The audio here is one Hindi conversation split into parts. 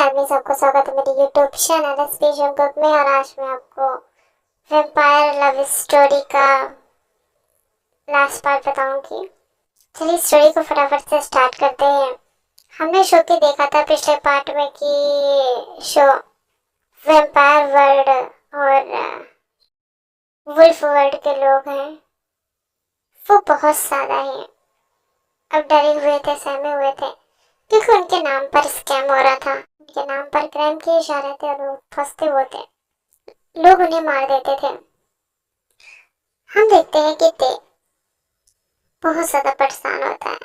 आदमी सबको स्वागत है मेरी यूट्यूब चैनल स्पेशल कुक में। और आज मैं आपको वैम्पायर लव स्टोरी का लास्ट पार्ट बताऊंगी। चलिए स्टोरी को फटाफट से स्टार्ट करते हैं। हमने शो के देखा था पिछले पार्ट में कि शो वैम्पायर वर्ल्ड और वुल्फ वर्ल्ड के लोग हैं वो बहुत ज्यादा हैं। अब डरे हुए थे, सहमे हुए थे क्योंकि उनके नाम पर स्कैम हो रहा था, उनके नाम पर क्राइम किए जा रहे थे और वो फंसते हुए थे, लोग उन्हें मार देते थे। हम देखते हैं कि ते बहुत ज्यादा परेशान होता है।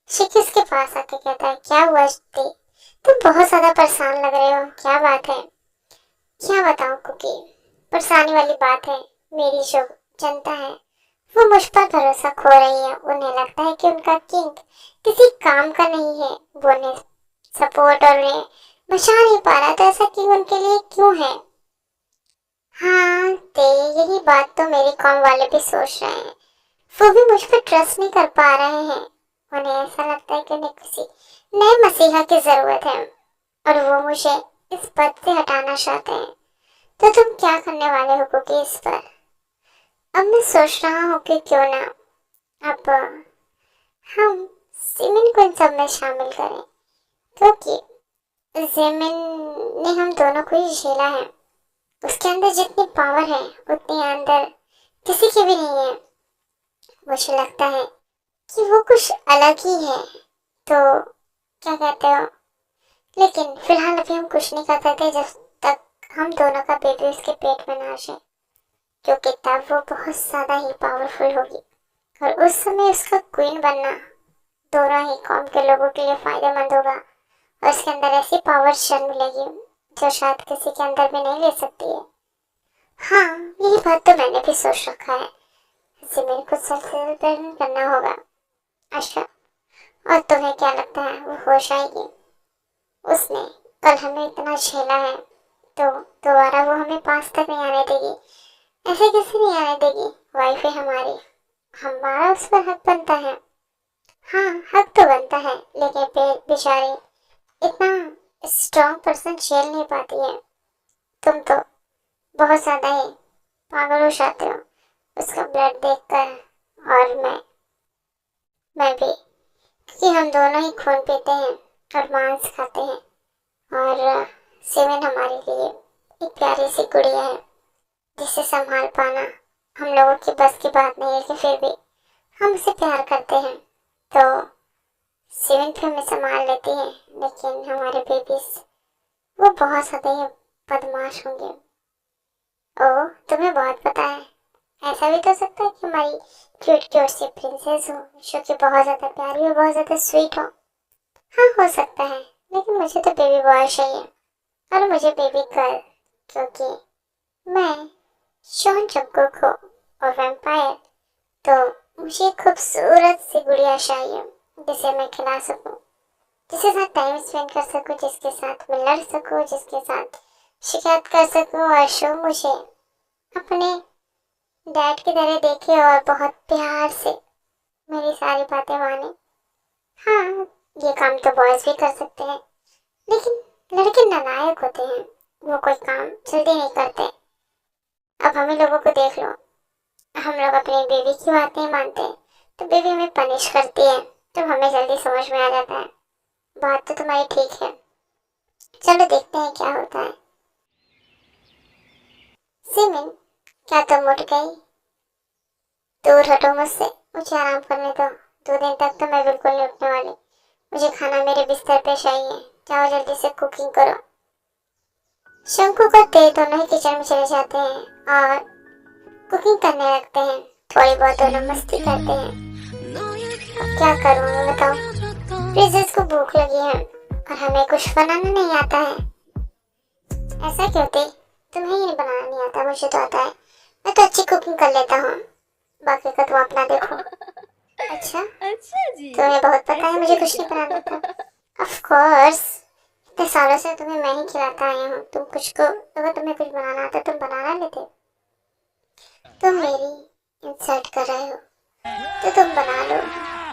शिकिस के पास आके कहता है, क्या हुआ ते, तुम बहुत ज्यादा परेशान लग रहे हो, क्या बात है? क्या बताऊं कुकी, परेशानी वाली बात है। मेरी जो जनता है वो मुझ पर भरोसा खो रही है। उन्हें लगता है कि उनका किंग किसी काम का नहीं है, वो उन्हें सपोर्ट और उन्हें बचा नहीं पा रहा, तो ऐसा किंग उनके लिए क्यों है? हाँ ते, यही बात तो मेरे कॉम वाले भी सोच रहे हैं। वो भी मुझ पर ट्रस्ट नहीं कर पा रहे हैं। उन्हें ऐसा लगता है कि उन्हें किसी नए मसीहा की जरूरत है और वो मुझे इस पद से हटाना चाहते हैं। तो तुम क्या करने वाले हो कुकी इस पर? अब मैं सोच रहा हूँ कि क्यों ना अब हम सिमिन को इन सब में शामिल करें, क्योंकि जिमिन ने हम दोनों को ही झेला है। उसके अंदर जितनी पावर है उतनी अंदर किसी की भी नहीं है। मुझे लगता है कि वो कुछ अलग ही है। तो क्या कहते हो? लेकिन फिलहाल अभी हम कुछ नहीं कर सकते जब तक हम दोनों का बेबी उसके पेट में ना आ जाए, क्योंकि तब वो बहुत ज्यादा ही पावरफुल होगी और उस समय उसका क्वीन बनना दोनों ही कौम के लोगों के लिए फायदेमंद होगा और उसके अंदर ऐसी पावर जन्म लेगी जो शायद किसी के अंदर भी नहीं ले सकती है। हाँ, यही बात तो मैंने भी सोच रखा है। जिमिन को सेल्फ करना होगा। अच्छा, और तुम्हें क्या लगता है वो होश आएगी? उसने कल हमें इतना झेला है तो दोबारा वो हमें पास तक नहीं आने देगी। ऐसे कैसे नहीं आने देगी? वाइफ है हमारी, हमारा उस पर हक बनता है। हाँ, हक तो बनता है, लेकिन बेचारी इतना स्ट्रॉन्ग पर्सन झेल नहीं पाती है। तुम तो बहुत ज्यादा ही पागल हो जाते हो उसका ब्लड देखकर। और मैं भी, क्योंकि हम दोनों ही खून पीते हैं और मांस खाते हैं। और सिमिन हमारे लिए एक प्यारी सी गुड़िया है जिसे संभाल पाना हम लोगों की बस की बात नहीं है, लेकिन फिर भी हम उसे प्यार करते हैं। तो सिमिन भी हमें संभाल लेती है, लेकिन हमारे बेबीज वो बहुत ज्यादा ही बदमाश होंगे। ओह, तुम्हें बहुत पता है। ऐसा भी तो हो सकता है कि हमारी क्यूट क्यूट सी प्रिंसेस हो जो कि बहुत ज्यादा प्यारी और बहुत ज्यादा स्वीट हो। हाँ, हो सकता है, लेकिन मुझे तो बेबी बॉय चाहिए और मुझे बेबी गर्ल, क्योंकि मैं शॉन जंगकुक हूँ और वैम्पायर। तो मुझे खूबसूरत सी गुड़िया चाहिए जिसे मैं खिला सकूं, जिसके साथ टाइम स्पेंड कर सकूं, जिसके साथ मैं लड़ सकूं, जिसके साथ शिकायत कर सकूं और शो मुझे अपने डैड की तरह देखे और बहुत प्यार से मेरी सारी बातें माने। हाँ, ये काम तो बॉयज भी कर सकते हैं, लेकिन लड़के नालायक होते हैं, वो कोई काम जल्दी नहीं करते। अब हमें लोगों को देख लो, हम लोग अपनी बेबी की बात नहीं मानते तो बेबी हमें पनिश करती है, तो हमें जल्दी समझ में आ जाता है। बात तो तुम्हारी ठीक है। चलो देखते हैं क्या होता है। सिमिन, क्या तुम उठ गई? दूर हटो मुझसे, मुझे आराम करने दो। 2 दिन तक तो मैं बिल्कुल नहीं उठने वाली। मुझे खाना मेरे बिस्तर पे चाहिए। जाओ जल्दी से कुकिंग करो। शंकु को ते दोनों ही किचन में चले जाते हैं और कुकिंग करने लगते हैं। थोड़ी बहुत दोनों मस्ती करते हैं। अब क्या करूँ ये बताओ? प्रिंसेस को भूख लगी है और हमें कुछ बनाना नहीं आता है। ऐसा क्यों थे? तुम्हें ही नहीं बनाना नहीं आता, मुझे तो आता है। मैं तो अच्छी कुकिंग कर लेता हूँ, बाकी का तुम अपना देखो। अच्छा, अच्छा जी। तुम्हें बहुत पता है मुझे कुछ नहीं बनाना आता। ऑफ कोर्स, इतने सालों से तुम्हें मैं ही खिलाता आया हूँ। तुम कुछ को अगर तुम्हें कुछ बनाना आता तुम बनाना लेते। तुम मेरी इंसल्ट कर रहे हो तो तुम बना लो।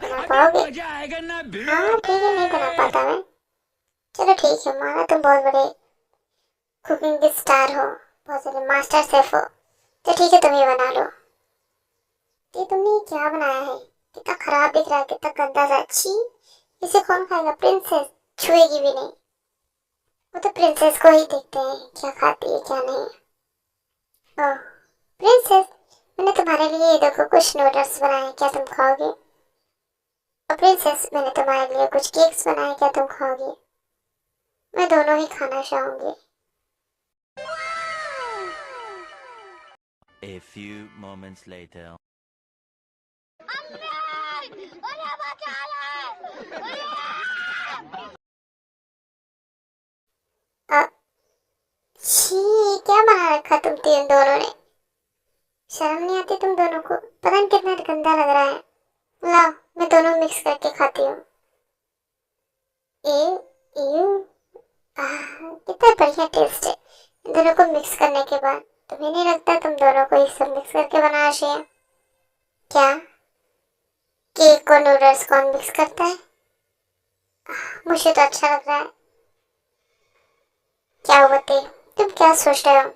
बना पाओगे? मजा आएगा ना भिड़ो। हाँ ठीक है, नहीं बना पाता मैं। चलो ठीक है, माना तुम बहुत बड़े कुकिंग के स्टार हो, बहुत बड़े मास्टर शेफ हो, तो ठीक है तुम ही बना लो। ये तुमने क्या बनाया है? कितना खराब दिख रहा है, कितना गंदा सा। छी, इसे कौन खाएगा? प्रिंसेस छुएगी भी नहीं। वो तो प्रिंसेस को ही देखते हैं क्या खाती है क्या नहीं। ओह प्रिंसेस, मैंने तुम्हारे लिए ये देखो कुछ नूडल्स बनाए हैं, क्या तुम खाओगे? और प्रिंसेस, मैंने तुम्हारे लिए कुछ केक्स बनाए, क्या तुम खाओगे? मैं दोनों ही खाना चाहूंगी। A few moments later. अ, छी, क्या बना रखा तुम तीन दोनों ने? शर्म नहीं आती तुम दोनों को? पता नहीं कितना गंदा लग रहा है। लाओ, मैं दोनों मिक्स करके खाती हूँ। ए, कितना बढ़िया टेस्ट है इन दोनों को मिक्स करने के बाद। तुम्हें नहीं लगता तुम दोनों को ये सब मिक्स करके बनाना चाहिए क्या? केक और नूडल्स कौन मिक्स करता है? मुझे तो अच्छा लग रहा है। क्या हुआ ते? तुम क्या सोच रहे हो?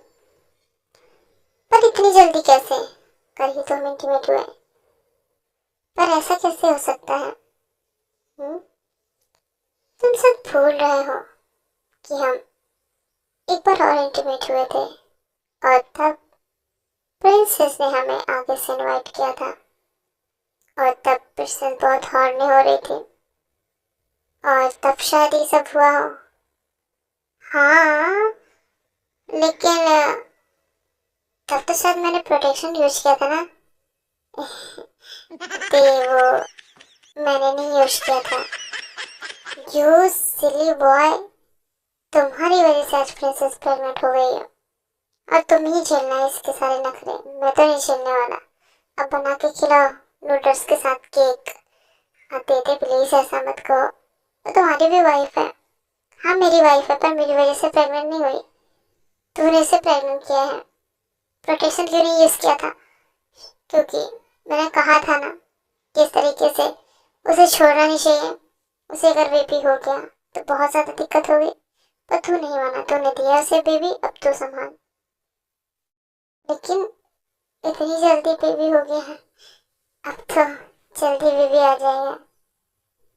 पर इतनी जल्दी कैसे? कर ही 2 मिनट में हुए, पर ऐसा कैसे हो सकता है? तुम सब भूल रहे हो कि हम एक बार और इंटीमेट हुए थे, और तब प्रिंसेस ने हमें आगे से इनवाइट किया था, और तब प्रिंसेस बहुत हॉर्नी हो रही थी, और तब शायद ये सब हुआ हो। हाँ, लेकिन तब तो शायद मैंने प्रोटेक्शन यूज किया था ना। ते वो मैंने नहीं यूज किया था। यू सिली बॉय, तुम्हारी वजह से आज प्रिंसेस प्रेग्नेंट हो गई है, और तुम ही झेलना है इसके सारे नखरे, मैं तो नहीं झेलने वाला। अब बना के खिलाओ नूडल्स के साथ केक। दे दे प्लीज, ऐसा मत कहो, वो तुम्हारी भी वाइफ है। हाँ मेरी वाइफ है, पर मेरी वजह से प्रेग्नेंट नहीं हुई, तूने इसे प्रेग्नेंट किया है। प्रोटेक्शन क्यों नहीं यूज किया था? क्योंकि मैंने कहा था ना, किस तरीके से उसे छोड़ना नहीं चाहिए। उसे अगर बेबी हो गया तो बहुत ज्यादा दिक्कत होगी, पर तू नहीं माना, तूने दिया उसे बेबी, अब तू संभाल। लेकिन इतनी जल्दी बेबी हो गया है, अब तो जल्दी बेबी आ जाएगा।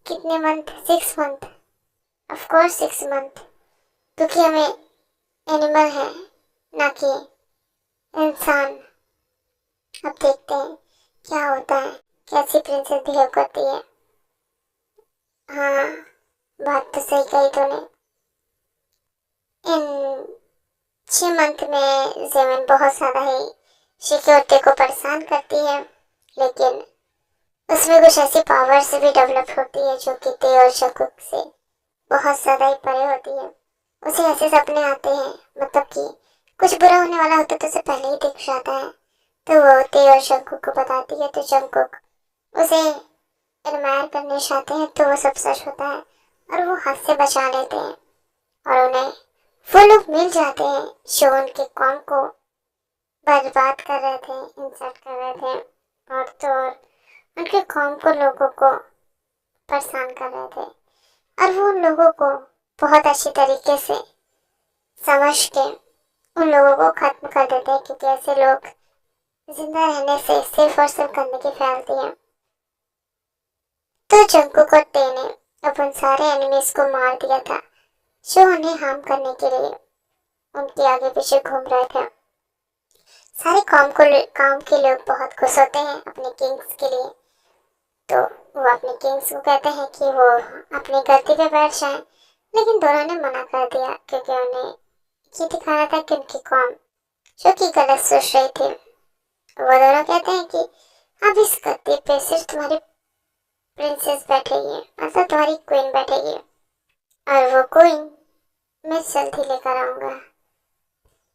कितने month? 6 month? Of course 6 month, क्योंकि हमें एनिमल है ना कि इंसान। अब देखते हैं क्या होता है, कैसी प्रिंसेस बिहेव करती है। हाँ, बात तो सही कही तूने। इन 6 मंथ में जेमिन बहुत ज्यादा ही सिक्योरिटी को परेशान करती है, लेकिन उसमें कुछ ऐसी पावर्स भी डेवलप होती है जो कि ते और शकुक से बहुत ज्यादा ही परे होती है। उसे ऐसे सपने आते हैं, मतलब कि कुछ बुरा होने वाला होता है तो उसे पहले ही दिख जाता है, तो वो ते और शंकुक को बताती है, तो शंकुक उसे एडमायर करने चाहते हैं, तो वो सब सच होता है और वो हाथ से बचा लेते हैं, और उन्हें वो लोग मिल जाते हैं जो उनके कौम को बर्बाद कर रहे थे, इंसल्ट कर रहे थे, और तो और उनके कौम को, लोगों को परेशान कर रहे थे, और वो उन लोगों को बहुत अच्छी तरीके से समझ के उन लोगों को खत्म कर देते हैं, क्योंकि ऐसे लोग जिंदा रहने से सिर्फ और सिर्फ गंदगी फैलती है। तो जंकुक और टे ने अब उन सारे एनिमीज को मार दिया था जो उन्हें हार्म करने के लिए उनके आगे पीछे घूम रहे थे। सारे काम के लोग बहुत खुश होते हैं अपने किंग्स के लिए, तो वो अपने किंग्स को कहते हैं कि वो अपनी गद्दी पे बैठ जाएं, लेकिन दोनों ने मना कर दिया, क्योंकि उन्हें ये दिखाना था कि उनकी कौम जो कि गलत सोच रही थी। वो दोनों कहते हैं कि अब इस गद्दी पे सिर्फ तुम्हारी प्रिंसेस बैठेगी, मतलब तुम्हारी क्वीन बैठेगी, और वो क्वीन मैं जल्दी लेकर आऊंगा,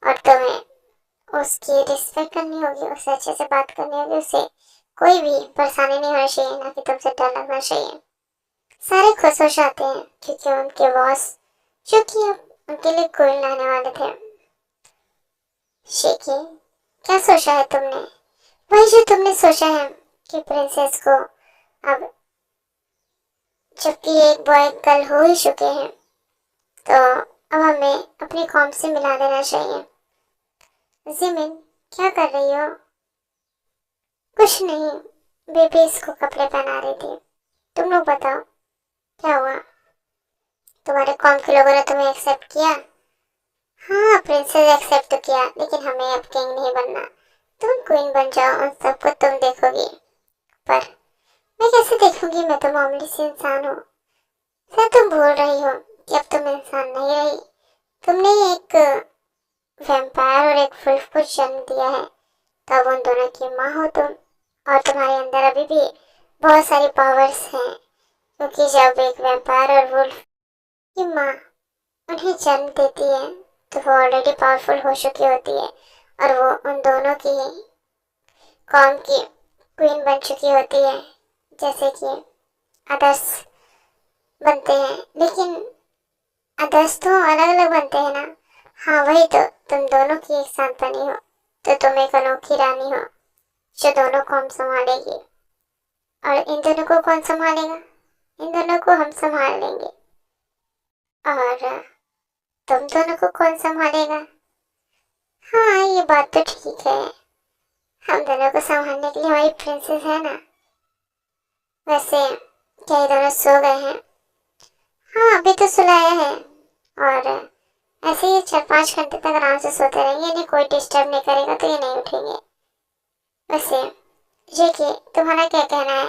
और तुम्हें उसकी रिस्पेक्ट करनी होगी, उससे अच्छे से बात करनी होगी, उसे कोई भी परेशानी नहीं होनी चाहिए, ना कि तुमसे डर लगना चाहिए। सारे खुश हो जाते हैं क्योंकि उनके बॉस जो कि अब उनके लिए क्वीन लाने वाले थे। शेकी, क्या सोचा है तुमने? वही जो तुमने सोचा है कि प्रिंसेस को अब, जबकि एक बॉय कल हो ही चुके हैं, तो अब हमें अपनी कॉम से मिला देना चाहिए। जिमिन, क्या कर रही हो? कुछ नहीं, बेबी इसको कपड़े पहना रही थी। तुम लोग बताओ क्या हुआ? तुम्हारे कॉम के लोगों ने तुम्हें एक्सेप्ट किया? हाँ, प्रिंसेस एक्सेप्ट तो किया, लेकिन हमें अब किंग नहीं बनना। तुम क्वीन बन जाओ, उन सबको तुम देखोगी। पर मैं कैसे देखूंगी? मैं तो मामूली सी इंसान हूँ। सर, तुम भूल रही हो कि अब तुम इंसान नहीं रही। तुमने एक वैम्पायर और एक वुल्फ को जन्म दिया है, तब उन दोनों की माँ हो तुम। और तुम्हारे अंदर अभी भी बहुत सारी पावर्स हैं, क्योंकि जब एक वैम्पायर और वुल्फ की माँ उन्हें जन्म देती है तो वो ऑलरेडी पावरफुल हो चुकी होती है और वो उन दोनों की कौम की क्वीन बन चुकी होती है, जैसे कि अदर्स बनते हैं। लेकिन अदर्स तो अलग अलग बनते हैं ना। हाँ वही तो, तुम दोनों की एक साथ बनी हो तो तुम एक अनोखी रानी हो जो दोनों को हम संभालेगी। और इन दोनों को कौन संभालेगा? इन दोनों को हम संभाल लेंगे। और तुम दोनों को कौन संभालेगा? हाँ, ये बात तो ठीक है, हम दोनों को संभालने के लिए हमारी प्रिंसेस है ना। वैसे क्या ये दोनों सो गए हैं? हाँ, अभी तो सुलाया है, और ऐसे ही 4-5 घंटे तक आराम से सोते रहेंगे, इन्हें कोई डिस्टर्ब नहीं करेगा तो ये नहीं उठेंगे। वैसे ये कि तुम्हारा क्या कहना है?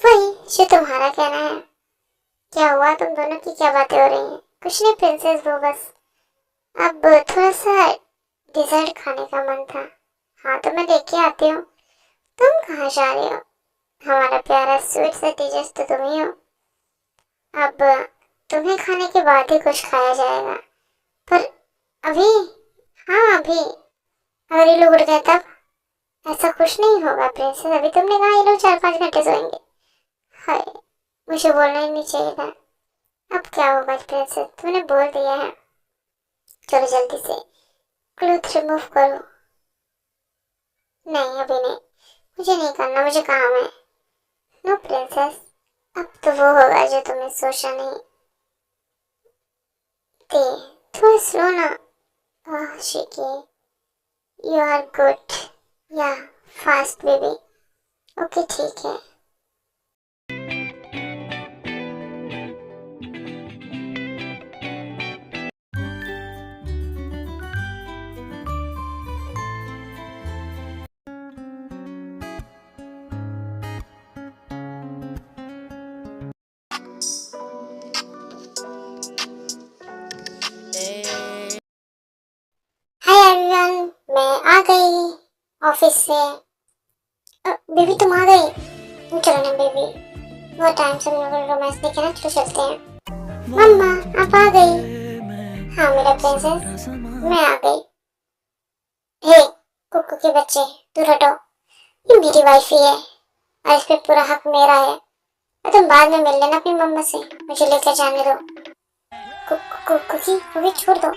वही जो तुम्हारा कहना है। क्या हुआ? तुम दोनों की क्या बातें हो रही हैं? कुछ नहीं प्रिंसेस, वो बस अब थोड़ा सा डिजर्ट खाने का मन था। हाँ तो मैं लेके आती हूँ। तुम कहाँ जा रही हो? हमारा प्यारा स्वीट सा टीचर्स तो तुम ही हो। अब तुम्हें खाने के बाद ही कुछ खाया जाएगा, पर अभी? हाँ अभी। अगर ये लोग उठ गए तब? ऐसा कुछ नहीं होगा प्रिंसेस, अभी तुमने कहा ये लोग 4-5 घंटे सोएंगे। हाय, मुझे बोलना ही नहीं चाहिए था। अब क्या होगा प्रिंसेस, तुमने बोल दिया है। चलो जल्दी से क्लॉथ रिमूव करो। नहीं अभी नहीं, मुझे नहीं करना, मुझे काम है। नो प्रिंसेस, अब तो वो होगा जो तुमने सोचा नहीं। दे थोड़ा स्लो ना। ओह शिकी, यू आर गुड। या फास्ट बेबी। ओके ठीक है। हाय एवरीवन, मैं आ गई ऑफिस से। बेबी तुम आ गई? चलो ना बेबी, बहुत टाइम से हम लोग रोमांस देखे ना, चलो चलते हैं। मम्मा आप आ गई? हाँ मेरा प्रिंसेस, मैं आ गई। हे कुक्कू के बच्चे, दूर हटो, ये मेरी वाइफ ही है और इस पे पूरा हक मेरा है। और तुम बाद में मिल लेना अपनी मम्मा से, मुझे लेकर जाने दो। कुकी वो भी छोड़ दो।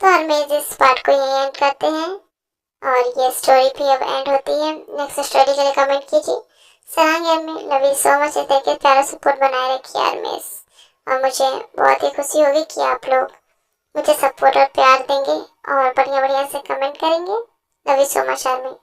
तो और मैं इस पार्ट को यहीं एंड करते हैं और ये स्टोरी भी अब एंड होती है। नेक्स्ट स्टोरी के लिए कमेंट कीजिए। सरांग यार में लव यू सो मच, इतने के प्यारा सपोर्ट बनाए रखिए यार मिस। और मुझे बहुत ही खुशी होगी कि आप लोग मुझे सपोर्ट और प्यार देंगे और बढ़िया बढ़िया से कमेंट करेंगे। लव यू सो मच यार में।